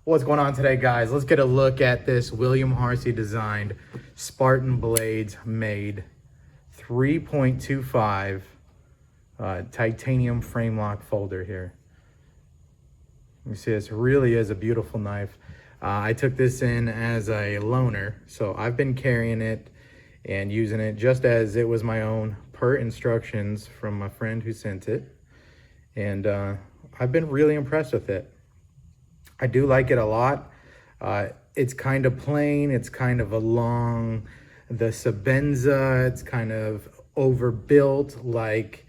What's going on today, guys? Let's get a look at this William Harsey designed Spartan blades made 3.25 titanium frame lock folder here. You see, this really is a beautiful knife. I took this in as a loaner, so I've been carrying it and using it just as it was my own per instructions from my friend who sent it. And I've been really impressed with it. I do like it a lot. It's kind of plain, it's kind of along the Sebenza, it's kind of overbuilt like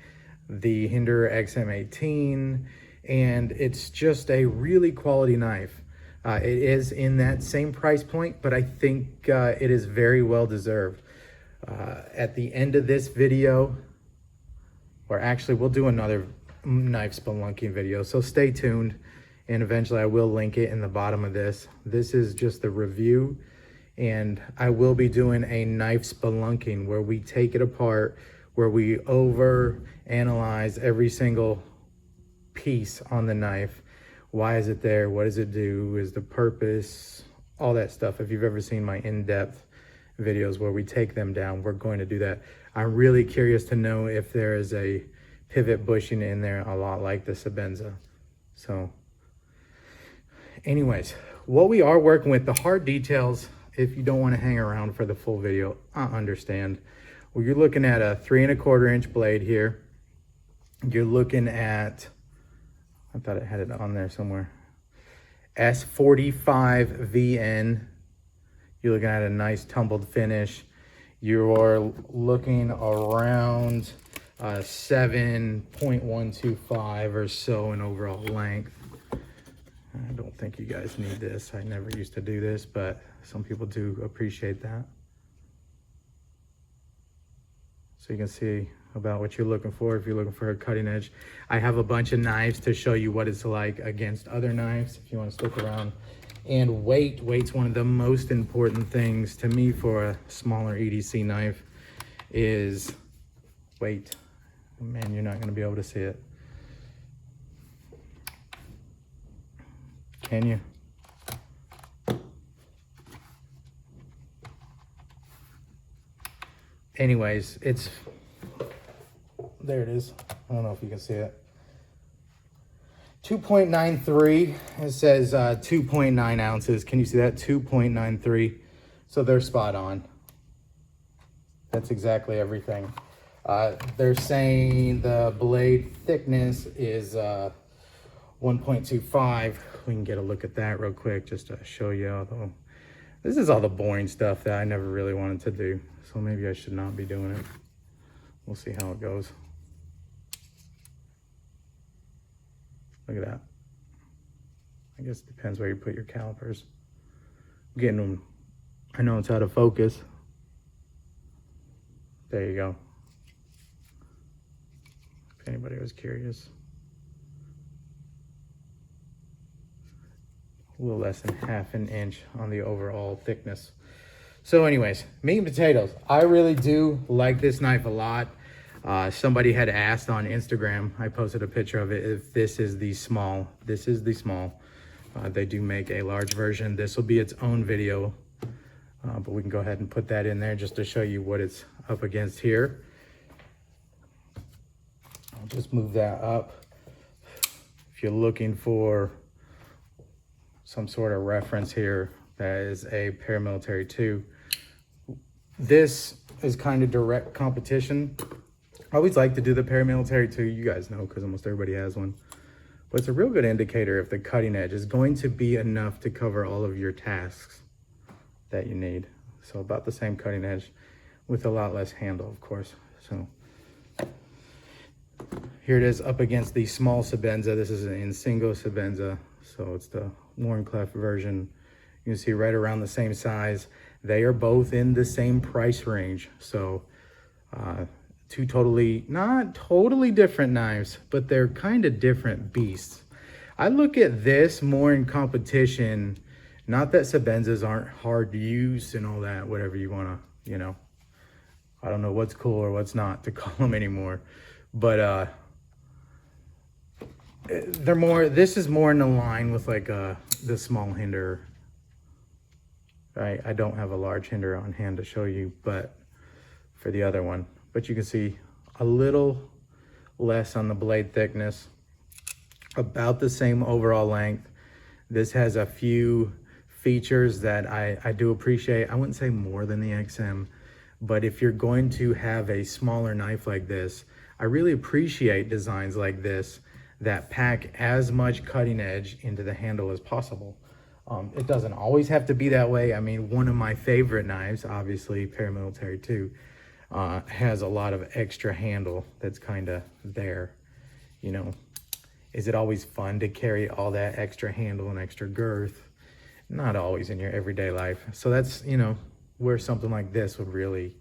the Hinder XM18, and it's just a really quality knife. It is in that same price point, but I think it is very well deserved. At the end of this video, or actually we'll do another knife spelunking video, so stay tuned. And eventually I will link it in the bottom of this. This is just the review, and I will be doing a knife spelunking where we take it apart, where we over analyze every single piece on the knife. Why is it there? What does it do? Is the purpose? All that stuff. If you've ever seen my in-depth videos where we take them down, we're going to do that. I'm really curious to know if there is a pivot bushing in there a lot like the Sebenza. So anyways, what we are working with, the hard details, if you don't want to hang around for the full video, I understand. Well, you're looking at a 3 1/4 inch blade here. You're looking at, I thought it had it on there somewhere, S45 VN. You're looking at a nice tumbled finish. You're looking around 7.125 or so in overall length. I don't think you guys need this. I never used to do this, but some people do appreciate that. So you can see about what you're looking for if you're looking for a cutting edge. I have a bunch of knives to show you what it's like against other knives if you want to stick around. And weight's one of the most important things to me for a smaller EDC knife is weight. Man, you're not going to be able to see it. Can you? Anyways, it's, there it is. I don't know if you can see it. 2.93, it says 2.9 ounces. Can you see that? 2.93. So they're spot on. That's exactly everything. They're saying the blade thickness is 1.25. We can get a look at that real quick just to show you. Although this is all the boring stuff that I never really wanted to do, so maybe I should not be doing it. We'll see how it goes. Look at that. I guess it depends where you put your calipers. I'm getting them. I know it's out of focus. There you go. If anybody was curious. A little less than ½ an inch on the overall thickness. So anyways, meat and potatoes. I really do like this knife a lot. Somebody had asked on Instagram, I posted a picture of it, if this is the small. This is the small. They do make a large version. This will be its own video, but we can go ahead and put that in there just to show you what it's up against here. I'll just move that up. If you're looking for some sort of reference here, that is a paramilitary 2. This is kind of direct competition. I always like to do the paramilitary 2, you guys know, because almost everybody has one. But it's a real good indicator if the cutting edge is going to be enough to cover all of your tasks that you need. So about the same cutting edge with a lot less handle, of course. So here it is up against the small Sebenza. This is an Insingo Sebenza, so it's the Wharncliffe version. You can see right around the same size. They are both in the same price range. So two not totally different knives, but they're kind of different beasts. I look at this more in competition, not that Sebenzas aren't hard to use and all that, whatever you want to, you know, I don't know what's cool or what's not to call them anymore. But they're more, this is more in the line with like the small hinder. I don't have a large hinder on hand to show you, but for the other one, but you can see a little less on the blade thickness, about the same overall length. This has a few features that I do appreciate. I wouldn't say more than the XM, but if you're going to have a smaller knife like this, I really appreciate designs like this that pack as much cutting edge into the handle as possible. It doesn't always have to be that way. I mean, one of my favorite knives, obviously paramilitary too, has a lot of extra handle that's kind of there, you know. Is it always fun to carry all that extra handle and extra girth? Not always in your everyday life. So that's, you know, where something like this would really,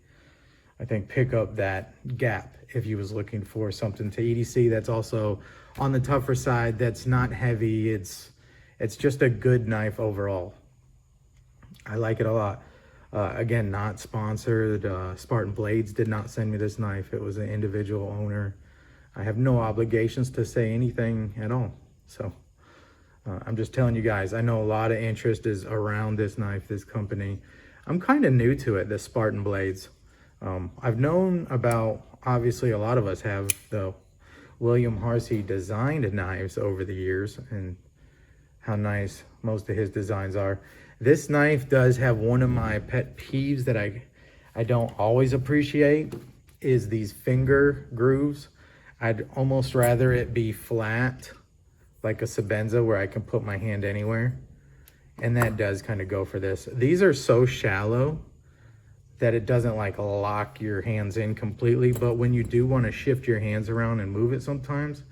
I think, pick up that gap if you was looking for something to EDC that's also on the tougher side, that's not heavy. It's just a good knife overall. I like it a lot. Again, not sponsored. Spartan Blades did not send me this knife. It was an individual owner. I have no obligations to say anything at all. So I'm just telling you guys, I know a lot of interest is around this knife, this company. I'm kind of new to it, the Spartan Blades. I've known about, obviously a lot of us have, the William Harsey designed knives over the years, and how nice most of his designs are. This knife does have one of my pet peeves that I don't always appreciate, is these finger grooves. I'd almost rather it be flat, like a Sebenza, where I can put my hand anywhere. And that does kind of go for this. These are so shallow that it doesn't like lock your hands in completely. But when you do want to shift your hands around and move it sometimes,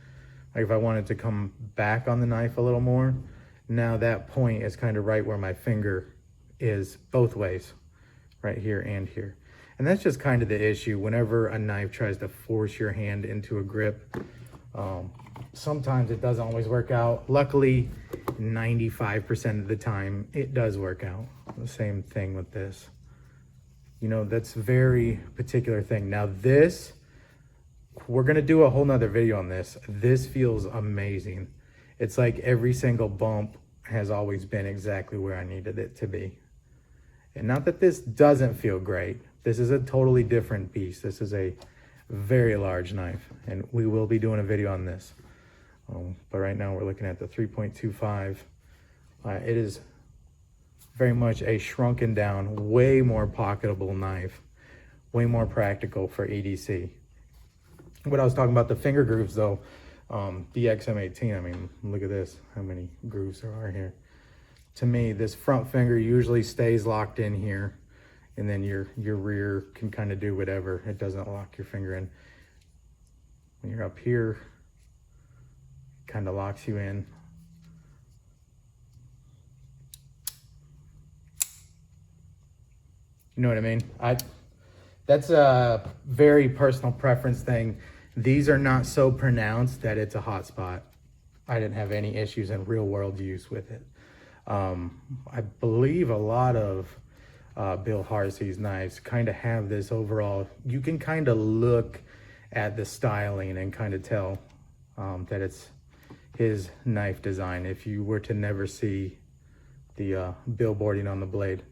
like if I wanted to come back on the knife a little more, now that point is kind of right where my finger is both ways, right here and here. And that's just kind of the issue whenever a knife tries to force your hand into a grip. Sometimes it doesn't always work out. Luckily, 95% of the time, it does work out. The same thing with this. You know, that's a very particular thing. Now this, we're gonna do a whole nother video on this. This feels amazing. It's like every single bump has always been exactly where I needed it to be. And not that this doesn't feel great. This is a totally different beast. This is a very large knife, and we will be doing a video on this. But right now we're looking at the 3.25. It is very much a shrunken down, way more pocketable knife, way more practical for EDC. What I was talking about, the finger grooves though, the XM18, I mean, look at this, how many grooves there are here. To me, this front finger usually stays locked in here, and then your rear can kind of do whatever. It doesn't lock your finger in. When you're up here, it kind of locks you in. You know what I mean? That's a very personal preference thing. These are not so pronounced that it's a hot spot. I didn't have any issues in real world use with it. I believe a lot of Bill Harsey's knives kind of have this overall, you can kind of look at the styling and kind of tell that it's his knife design if you were to never see the billboarding on the blade.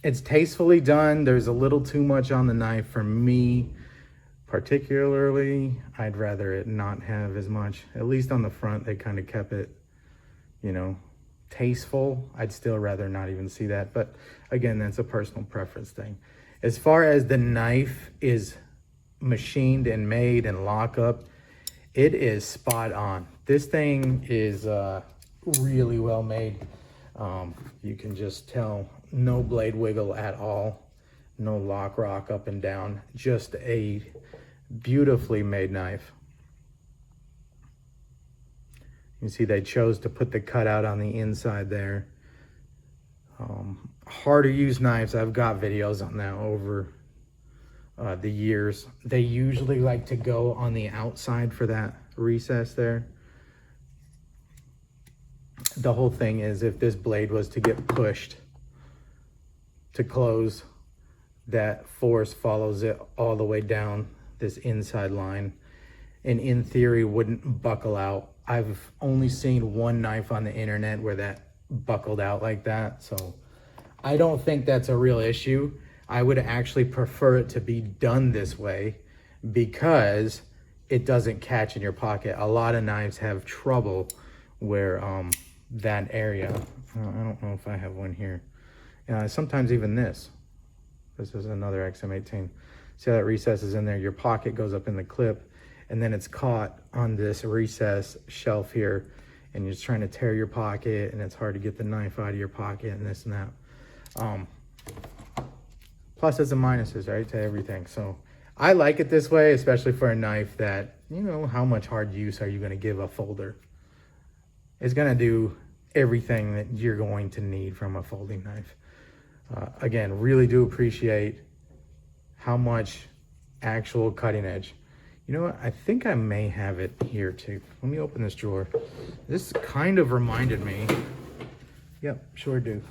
It's tastefully done. There's a little too much on the knife for me particularly. I'd rather it not have as much. At least on the front, they kind of kept it, you know, tasteful. I'd still rather not even see that. But again, that's a personal preference thing. As far as the knife is machined and made and lockup, it is spot on. This thing is really well made. You can just tell, no blade wiggle at all, no lock rock up and down, just a beautifully made knife. You see they chose to put the cutout on the inside there. Harder used knives, I've got videos on that over the years. They usually like to go on the outside for that recess there. The whole thing is, if this blade was to get pushed to close, that force follows it all the way down this inside line, and in theory wouldn't buckle out. I've only seen one knife on the internet where that buckled out like that, so I don't think that's a real issue. I would actually prefer it to be done this way because it doesn't catch in your pocket. A lot of knives have trouble where that area, I don't know if I have one here. Sometimes even this is another XM18. See how that recess is in there? Your pocket goes up in the clip and then it's caught on this recess shelf here, and you're just trying to tear your pocket and it's hard to get the knife out of your pocket and this and that. Pluses and minuses, right, to everything. So I like it this way, especially for a knife that, you know, how much hard use are you going to give a folder? It's going to do everything that you're going to need from a folding knife. Again, really do appreciate how much actual cutting edge. You know what? I think I may have it here too. Let me open this drawer. This kind of reminded me. Yep, sure do.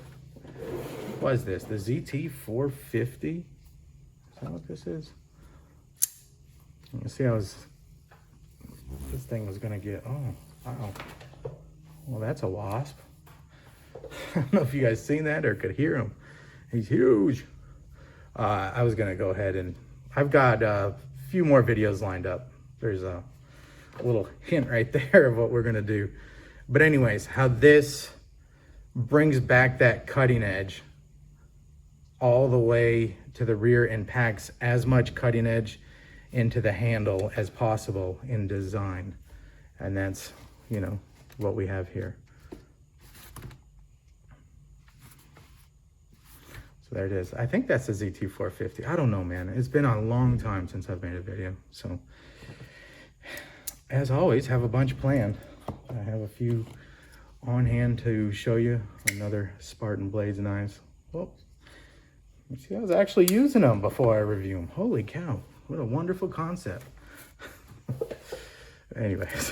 What is this? The ZT450? Is that what this is? Let's see how this thing was gonna get. Oh, wow. Well, that's a wasp. I don't know if you guys seen that or could hear him. He's huge. I was gonna go ahead and I've got a few more videos lined up. There's a little hint right there of what we're gonna do. But anyways, how this brings back that cutting edge all the way to the rear and packs as much cutting edge into the handle as possible in design. And that's, you know, what we have here. So there it is. I think that's the ZT450. I don't know, man. It's been a long time since I've made a video. So as always, have a bunch planned. I have a few on hand to show you. Another Spartan blades knives. Well, you see, I was actually using them before I review them. Holy cow, what a wonderful concept. Anyways,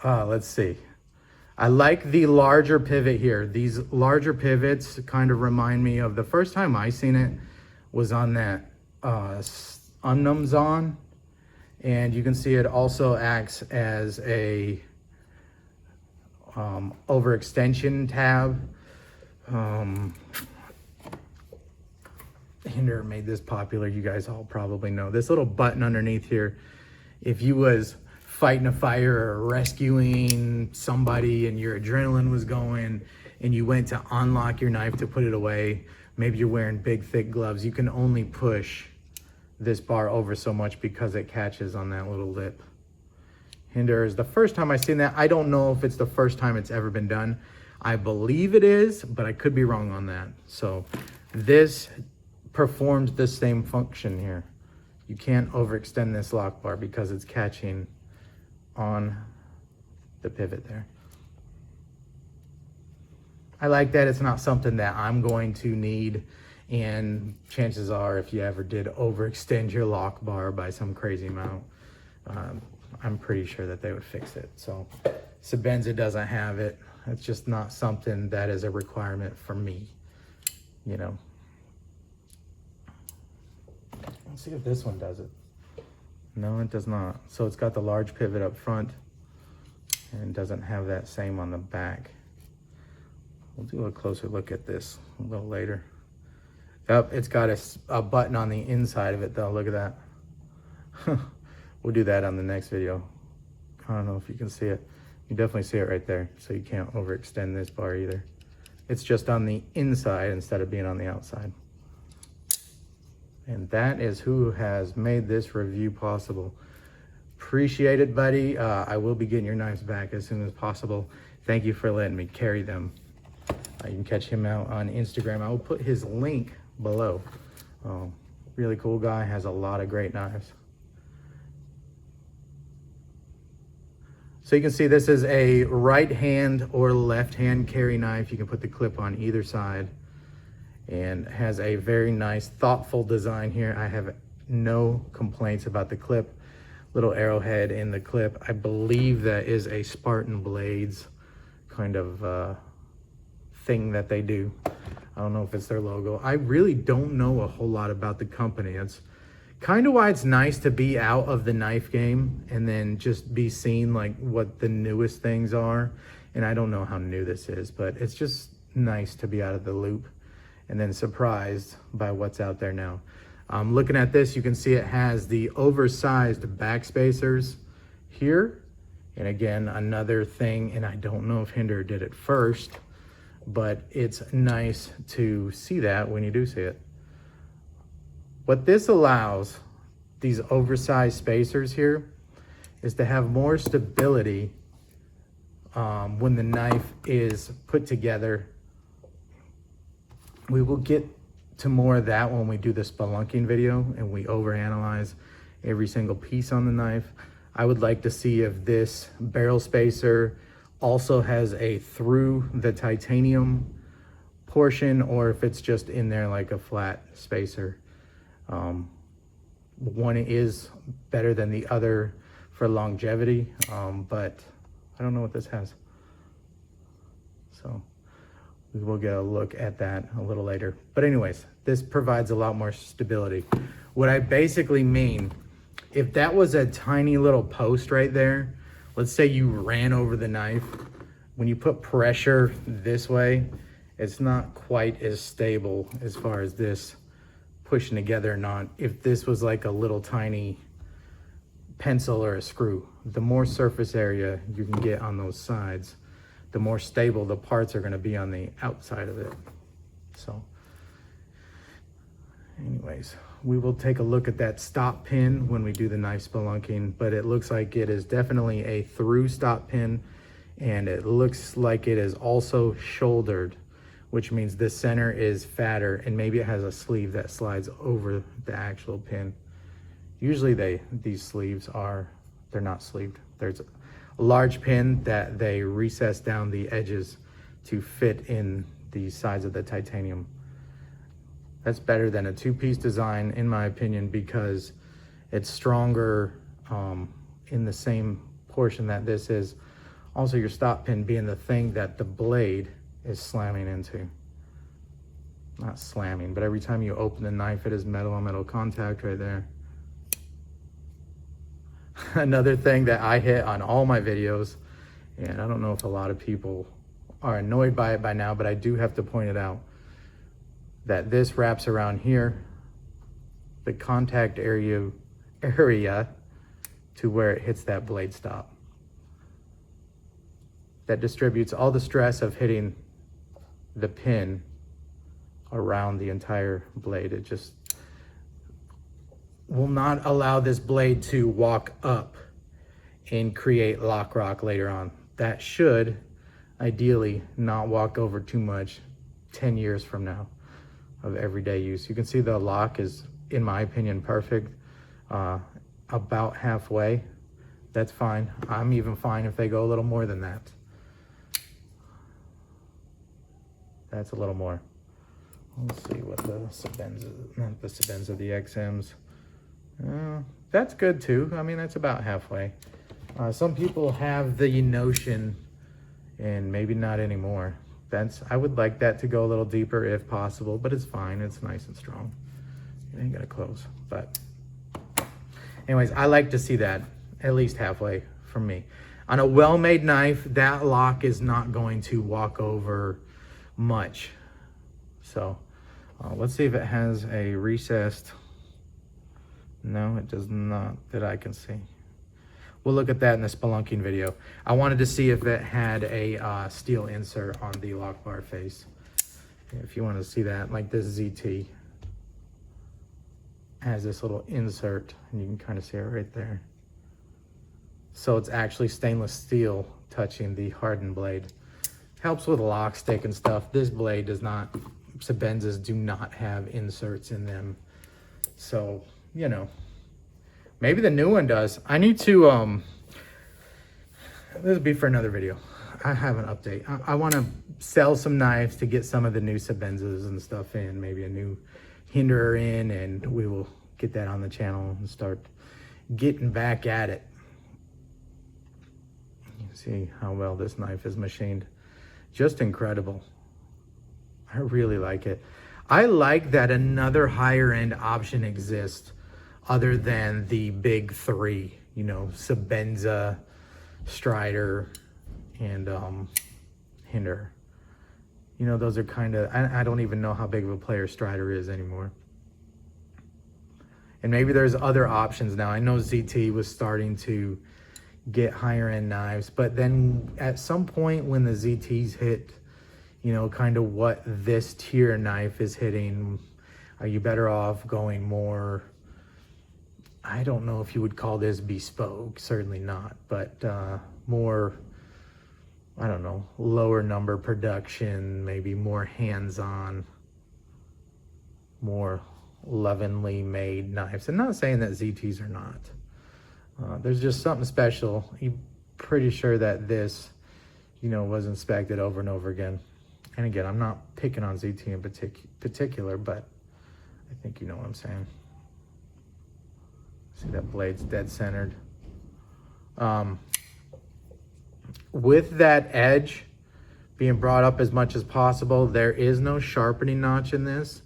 let's see. I like the larger pivot here. These larger pivots kind of remind me of the first time I seen it was on that Untitled, and you can see it also acts as a overextension tab. Hinder made this popular. You guys all probably know this little button underneath here. If you was fighting a fire or rescuing somebody and your adrenaline was going and you went to unlock your knife to put it away, maybe you're wearing big thick gloves, you can only push this bar over so much because it catches on that little lip. Hinder is the first time I've seen that. I don't know if it's the first time it's ever been done. I believe it is, but I could be wrong on that. So this performs the same function here. You can't overextend this lock bar because it's catching on the pivot there. I like that it's not something that I'm going to need, and chances are if you ever did overextend your lock bar by some crazy amount, I'm pretty sure that they would fix it. So Sebenza doesn't have it. It's just not something that is a requirement for me, you know. Let's see if this one does it. No, it does not. So it's got the large pivot up front and doesn't have that same on the back. We'll do a closer look at this a little later. Yep, it's got a button on the inside of it though. Look at that. We'll do that on the next video. I don't know if you can see it. You definitely see it right there. So you can't overextend this bar either. It's just on the inside instead of being on the outside. And that is who has made this review possible. Appreciate it, buddy. I will be getting your knives back as soon as possible. Thank you for letting me carry them. You can catch him out on Instagram. I will put his link below. Really cool guy, has a lot of great knives. So you can see this is a right hand or left hand carry knife. You can put the clip on either side, and has a very nice, thoughtful design here. I have no complaints about the clip. Little arrowhead in the clip. I believe that is a Spartan Blades kind of thing that they do. I don't know if it's their logo. I really don't know a whole lot about the company. It's Kind of why it's nice to be out of the knife game and then just be seeing like what the newest things are. And I don't know how new this is, but it's just nice to be out of the loop and then surprised by what's out there now. Looking at this, you can see it has the oversized back spacers here. And again, another thing, and I don't know if Hinder did it first, but it's nice to see that when you do see it. What this allows, these oversized spacers here, is to have more stability when the knife is put together. We will get to more of that when we do the spelunking video and we overanalyze every single piece on the knife. I would like to see if this barrel spacer also has a through the titanium portion, or if it's just in there like a flat spacer. One is better than the other for longevity, but I don't know what this has. So we will get a look at that a little later. But anyways, this provides a lot more stability. What I basically mean, if that was a tiny little post right there, let's say you ran over the knife, when you put pressure this way, it's not quite as stable as far as this pushing together or not. If this was like a little tiny pencil or a screw, the more surface area you can get on those sides, the more stable the parts are going to be on the outside of it. So anyways, we will take a look at that stop pin when we do the knife spelunking, but it looks like it is definitely a through stop pin, and it looks like it is also shouldered, which means the center is fatter, and maybe it has a sleeve that slides over the actual pin. Usually these sleeves they're not sleeved. There's a large pin that they recess down the edges to fit in the sides of the titanium. That's better than a two-piece design, in my opinion, because it's stronger in the same portion that this is. Also, your stop pin being the thing that the blade is slamming into. Not slamming, but every time you open the knife, it is metal on metal contact right there. Another thing that I hit on all my videos, and I don't know if a lot of people are annoyed by it by now, but I do have to point it out, that this wraps around here, the contact area to where it hits that blade stop. That distributes all the stress of hitting the pin around the entire blade. It just will not allow this blade to walk up and create lock rock later on. That should ideally not walk over too much 10 years from now of everyday use. You can see the lock is, in my opinion, perfect, about halfway. That's fine. I'm even fine if they go a little more than that. That's a little more. Let's see what the Sebenza, not the Sebenza, the XMs. That's good too. I mean, that's about halfway. Some people have the notion, and maybe not anymore, I would like that to go a little deeper if possible, but it's fine. It's nice and strong. It ain't gonna close. But anyways, I like to see that at least halfway from me. On a well-made knife, that lock is not going to walk over much. So let's see if it has a recessed. No, it does not that I can see. We'll look at that in the spelunking video. I wanted to see if it had a steel insert on the lock bar face. If you want to see that, like this ZT has this little insert, and you can kind of see it right there. So it's actually stainless steel touching the hardened blade. Helps with lock stick and stuff. This blade does not, Sebenzas do not have inserts in them. So, you know, maybe the new one does. I need to, this will be for another video. I have an update. I want to sell some knives to get some of the new Sebenzas and stuff in, maybe a new Hinderer in, and we will get that on the channel and start getting back at it. You can see how well this knife is machined. Just incredible. I really like it. I like that another higher end option exists other than the big three, you know, Sebenza, Strider, and Hinder. You know, those are kind of, I don't even know how big of a player Strider is anymore. And maybe there's other options now. I know ZT was starting to get higher end knives, but then at some point when the ZTs hit, you know, kind of what this tier knife is hitting, are you better off going more, I don't know if you would call this bespoke, certainly not, but more, I don't know, lower number production, maybe more hands-on, more lovingly made knives. I'm not saying that ZTs are not. There's just something special. I'm pretty sure that this, you know, was inspected over and over again. And again, I'm not picking on ZT in particular, but I think you know what I'm saying. See, that blade's dead centered. With that edge being brought up as much as possible, there is no sharpening notch in this.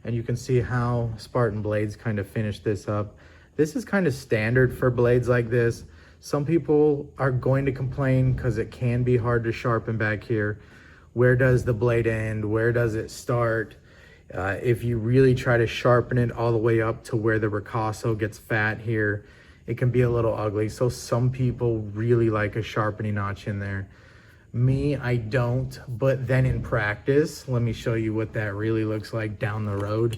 And you can see how Spartan blades kind of finish this up. This is kind of standard for blades like this. Some people are going to complain because it can be hard to sharpen back here. Where does the blade end? Where does it start? If you really try to sharpen it all the way up to where the ricasso gets fat here, it can be a little ugly. So some people really like a sharpening notch in there. Me, I don't, but then in practice, let me show you what that really looks like down the road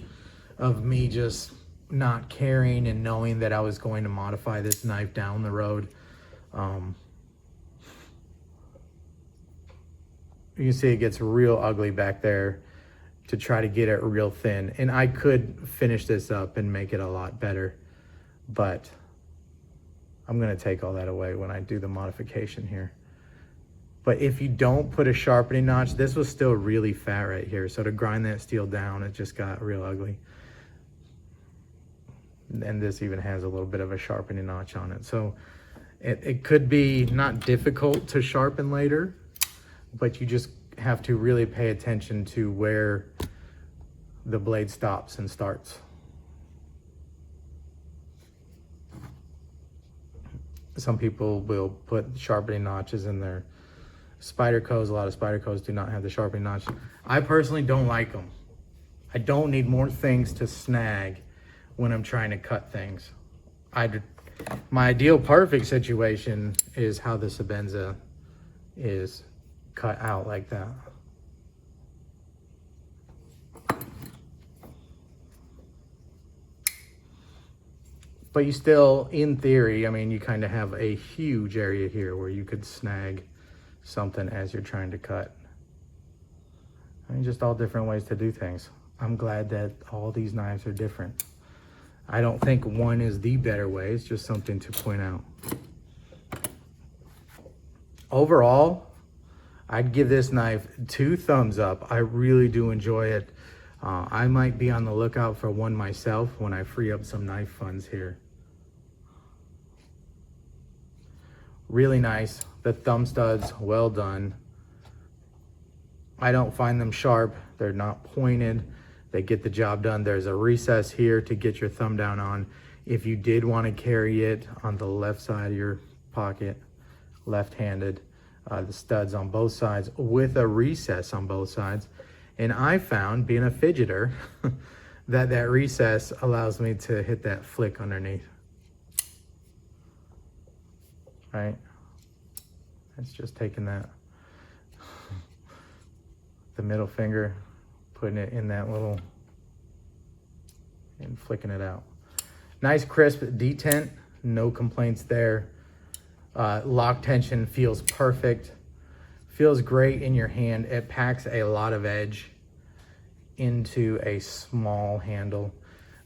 of me just not caring and knowing that I was going to modify this knife down the road. You can see it gets real ugly back there to try to get it real thin. And I could finish this up and make it a lot better, but I'm gonna take all that away when I do the modification here. But if you don't put a sharpening notch, this was still really fat right here. So to grind that steel down, it just got real ugly. And this even has a little bit of a sharpening notch on it. So it could be not difficult to sharpen later, but you just have to really pay attention to where the blade stops and starts. Some people will put sharpening notches in their Spydercos. A lot of Spydercos do not have the sharpening notch. I personally don't like them. I don't need more things to snag when I'm trying to cut things. My ideal perfect situation is how the Sebenza is cut out like that. But you still, in theory, I mean, you kind of have a huge area here where you could snag something as you're trying to cut. I mean, just all different ways to do things. I'm glad that all these knives are different. I don't think one is the better way. It's just something to point out. Overall, I'd give this knife 2 thumbs up. I really do enjoy it. I might be on the lookout for one myself when I free up some knife funds here. Really nice. The thumb studs, well done. I don't find them sharp. They're not pointed. They get the job done. There's a recess here to get your thumb down on. If you did want to carry it on the left side of your pocket, left-handed, the studs on both sides with a recess on both sides. And I found, being a fidgeter, that recess allows me to hit that flick underneath. Right? It's just taking that, the middle finger, putting it in that little, and flicking it out. Nice crisp detent, no complaints there. Lock tension feels perfect. Feels great in your hand. It packs a lot of edge into a small handle.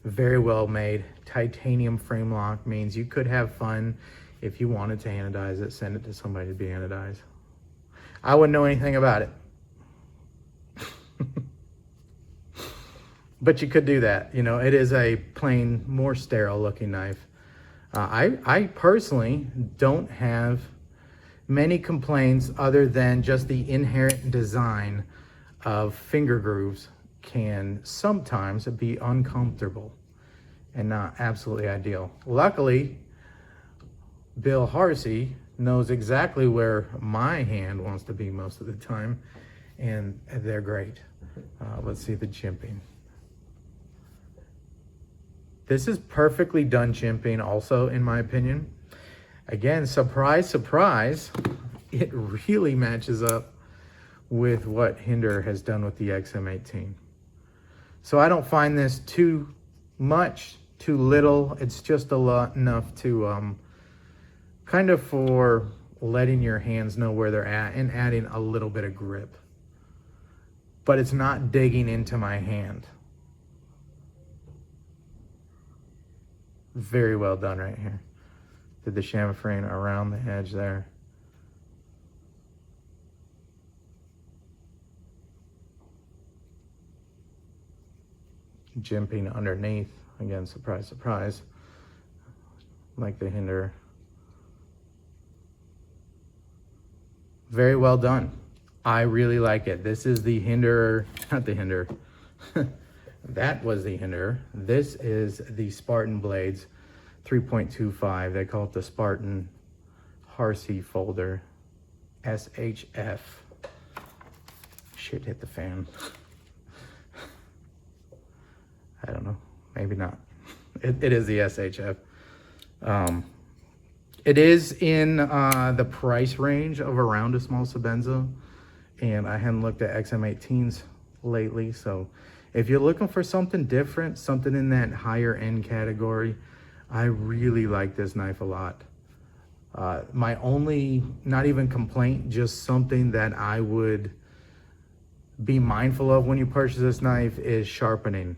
Very well made. Titanium frame lock means you could have fun if you wanted to anodize it, send it to somebody to be anodized. I wouldn't know anything about it. But you could do that. You know, it is a plain, more sterile looking knife. I personally don't have many complaints other than just the inherent design of finger grooves can sometimes be uncomfortable. and not absolutely ideal. Luckily, Bill Harsey knows exactly where my hand wants to be most of the time, and they're great. Let's see the jimping. This is perfectly done jimping also, in my opinion. Again, surprise, surprise, it really matches up with what Hinder has done with the XM18. So I don't find this too much, too little. It's just a lot enough to kind of for letting your hands know where they're at and adding a little bit of grip. But it's not digging into my hand. Very well done right here. Did the chamfering around the edge there. Jimping underneath. Again, surprise, surprise. Like the Hinder. Very well done. I really like it. This is the Hinder, not the Hinder. That was the Hinder. This is the Spartan blades, 3.25. They call it the Spartan Harsey folder, SHF. Shit hit the fan. I don't know, maybe not. It is the SHF. It is in the price range of around a small Sebenza, and I hadn't looked at XM18s lately, so if you're looking for something different, something in that higher end category, I really like this knife a lot. My only, not even complaint, just something that I would be mindful of when you purchase this knife is sharpening.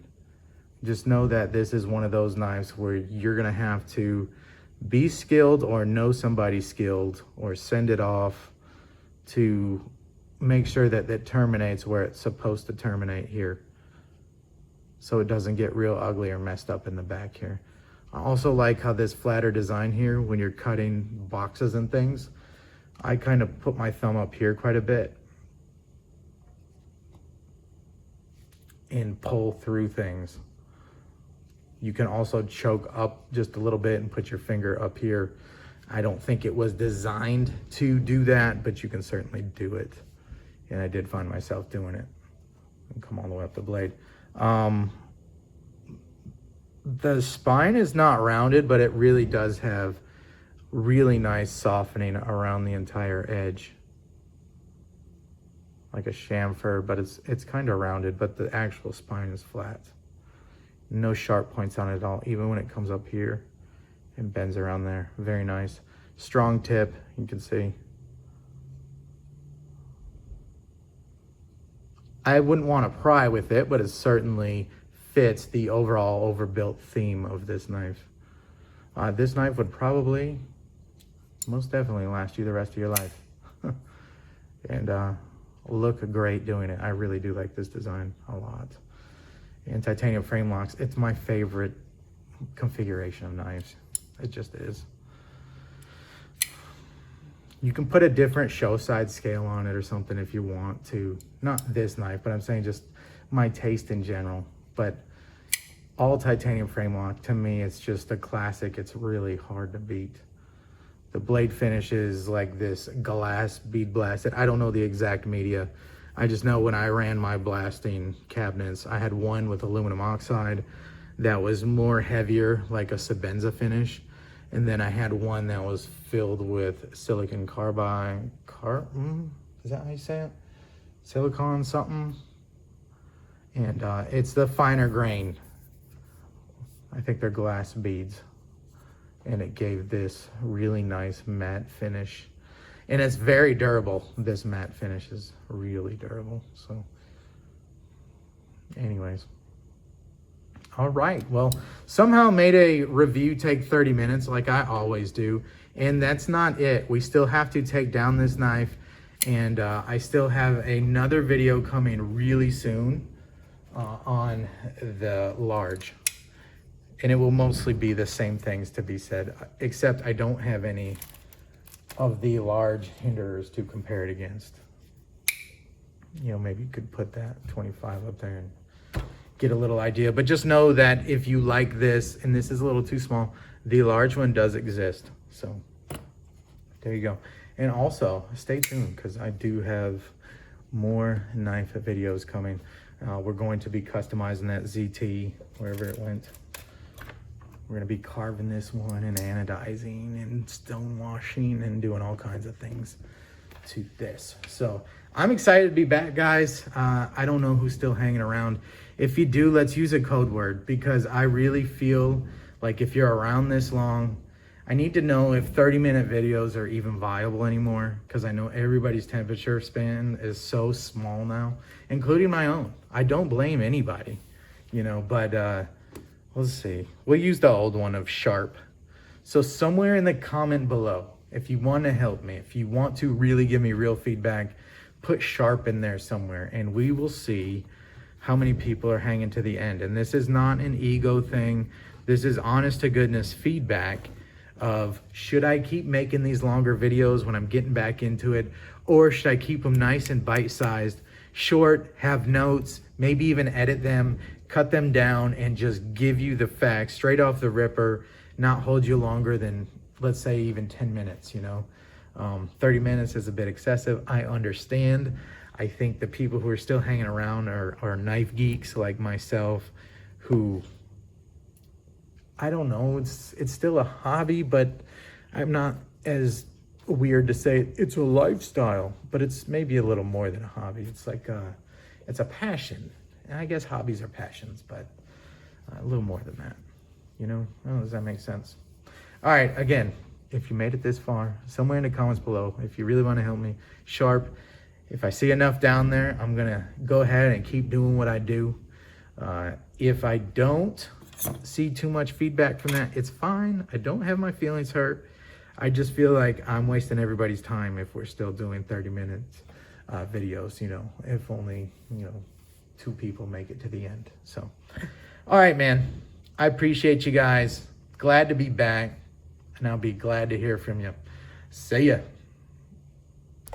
Just know that this is one of those knives where you're gonna have to be skilled or know somebody skilled or send it off to make sure that it terminates where it's supposed to terminate here, so it doesn't get real ugly or messed up in the back here. I also like how this flatter design here, when you're cutting boxes and things, I kind of put my thumb up here quite a bit and pull through things. You can also choke up just a little bit and put your finger up here. I don't think it was designed to do that, but you can certainly do it. And I did find myself doing it. And come all the way up the blade. The spine is not rounded, but it really does have really nice softening around the entire edge. Like a chamfer, but it's kind of rounded, but the actual spine is flat. No sharp points on it at all, even when it comes up here and bends around there. Very nice. Strong tip, you can see. I wouldn't want to pry with it, but it certainly fits the overall overbuilt theme of this knife. This knife would probably, most definitely last you the rest of your life. And look great doing it. I really do like this design a lot. And titanium frame locks, it's my favorite configuration of knives. It just is. You can put a different show side scale on it or something if you want to. Not this knife, but I'm saying just my taste in general. But all titanium frame lock, to me, it's just a classic. It's really hard to beat. The blade finish is like this glass bead blasted. I don't know the exact media. I just know when I ran my blasting cabinets, I had one with aluminum oxide that was more heavier, like a Sebenza finish. And then I had one that was filled with silicon carbide, is that how you say it? Silicon something. And it's the finer grain. I think they're glass beads. And it gave this really nice matte finish. And it's very durable. This matte finish is really durable. So anyways. All right, well, somehow made a review take 30 minutes like I always do. And that's not it. We still have to take down this knife. And I still have another video coming really soon on the large. And it will mostly be the same things to be said, except I don't have any of the large hinders to compare it against. You know, maybe you could put that 25 up there and get a little idea. But just know that if you like this, and this is a little too small, the large one does exist. So there you go. And also stay tuned, because I do have more knife videos coming. We're going to be customizing that ZT wherever it went. We're gonna be carving this one and anodizing and stone washing and doing all kinds of things to this. So I'm excited to be back, guys. I don't know who's still hanging around. If you do, let's use a code word, because I really feel like if you're around this long, I need to know if 30-minute videos are even viable anymore, because I know everybody's temperature span is so small now, including my own. I don't blame anybody, you know, but let's see. We'll use the old one of sharp. So somewhere in the comment below, if you want to help me, if you want to really give me real feedback, put sharp in there somewhere, and we will see how many people are hanging to the end. And this is not an ego thing. This is honest to goodness feedback of, should I keep making these longer videos when I'm getting back into it? Or should I keep them nice and bite-sized, short, have notes, maybe even edit them, cut them down, and just give you the facts straight off the ripper, not hold you longer than, let's say, even 10 minutes, you know? 30 minutes is a bit excessive. I understand. I think the people who are still hanging around are knife geeks like myself, who, I don't know, it's still a hobby, but I'm not as weird to say it's a lifestyle, but it's maybe a little more than a hobby. It's like it's a passion. And I guess hobbies are passions, but a little more than that, you know? Oh, does that make sense? All right, again, if you made it this far, somewhere in the comments below, if you really want to help me, sharp. If I see enough down there, I'm gonna go ahead and keep doing what I do. If I don't see too much feedback from that, it's fine. I don't have my feelings hurt. I just feel like I'm wasting everybody's time if we're still doing 30-minute videos, you know, if only, you know, 2 people make it to the end. So, all right, man, I appreciate you guys. Glad to be back, and I'll be glad to hear from you. See ya.